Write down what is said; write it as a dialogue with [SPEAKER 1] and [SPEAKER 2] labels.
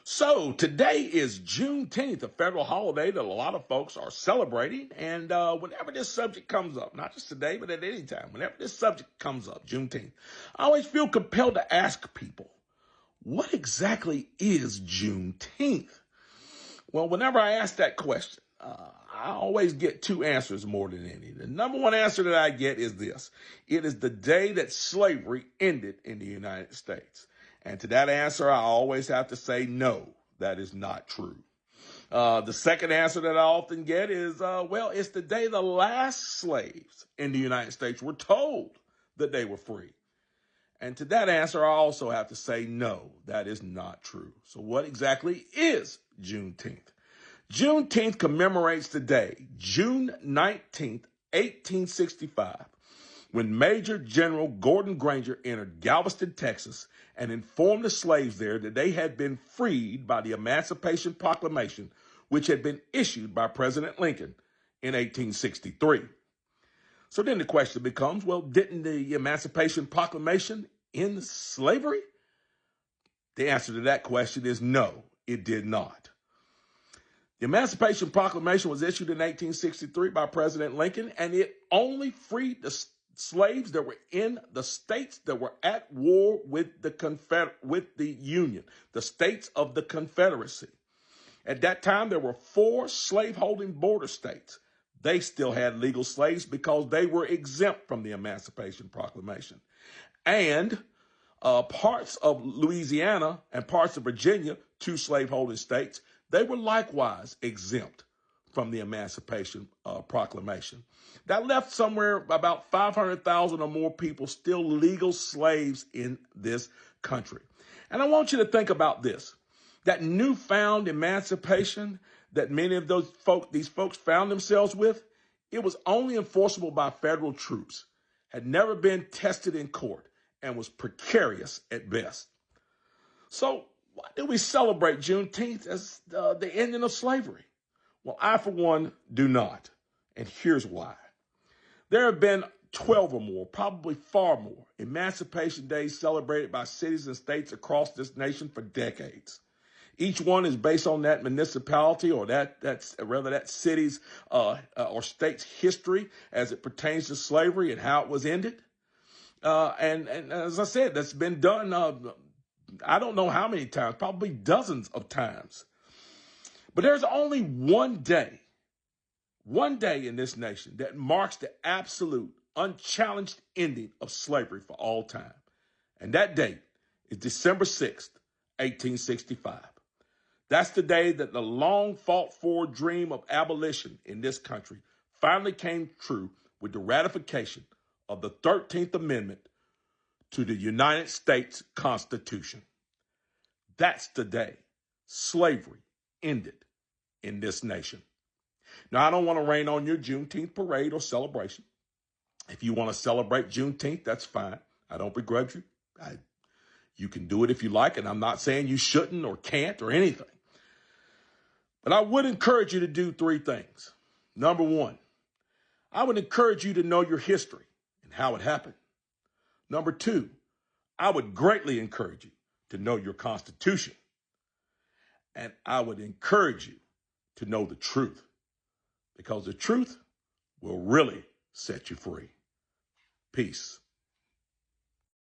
[SPEAKER 1] So today is Juneteenth, a federal holiday that a lot of folks are celebrating. And whenever this subject comes up, not just today, but at any time, whenever this subject comes up, Juneteenth, I always feel compelled to ask people, what exactly is Juneteenth? Well, whenever I ask that question, I always get two answers more than any. The number one answer that I get is this. It is the day that slavery ended in the United States. And to that answer, I always have to say, no, that is not true. The second answer that I often get is, well, it's the day the last slaves in the United States were told that they were free. And to that answer, I also have to say, no, that is not true. So what exactly is Juneteenth? Juneteenth commemorates the day, June 19th, 1865, when Major General Gordon Granger entered Galveston, Texas, and informed the slaves there that they had been freed by the Emancipation Proclamation, which had been issued by President Lincoln in 1863. So then the question becomes, well, didn't the Emancipation Proclamation end slavery? The answer to that question is no, it did not. The Emancipation Proclamation was issued in 1863 by President Lincoln, and it only freed the slaves that were in the states that were at war with the Union, the states of the Confederacy. At that time, there were 4 slaveholding border states. They still had legal slaves because they were exempt from the Emancipation Proclamation. And parts of Louisiana and parts of Virginia, 2 slaveholding states, they were likewise exempt from the Emancipation Proclamation. That left somewhere about 500,000 or more people still legal slaves in this country. And I want you to think about this. That newfound emancipation that many of these folks found themselves with, it was only enforceable by federal troops, had never been tested in court, and was precarious at best. So why do we celebrate Juneteenth as the ending of slavery? Well, I, for one, do not. And here's why. There have been 12 or more, probably far more, Emancipation Days celebrated by cities and states across this nation for decades. Each one is based on that municipality or that city's or state's history as it pertains to slavery and how it was ended. And as I said, that's been done, I don't know how many times, probably dozens of times. But there's only one day in this nation that marks the absolute, unchallenged ending of slavery for all time. And that date is December 6th, 1865. That's the day that the long fought for dream of abolition in this country finally came true with the ratification of the 13th Amendment to the United States Constitution. That's the day slavery ended in this nation. Now, I don't want to rain on your Juneteenth parade or celebration. If you want to celebrate Juneteenth, that's fine. I don't begrudge you. You can do it if you like, and I'm not saying you shouldn't or can't or anything. But I would encourage you to do 3 things. Number 1, I would encourage you to know your history and how it happened. Number 2, I would greatly encourage you to know your Constitution. And I would encourage you to know the truth, because the truth will really set you free. Peace.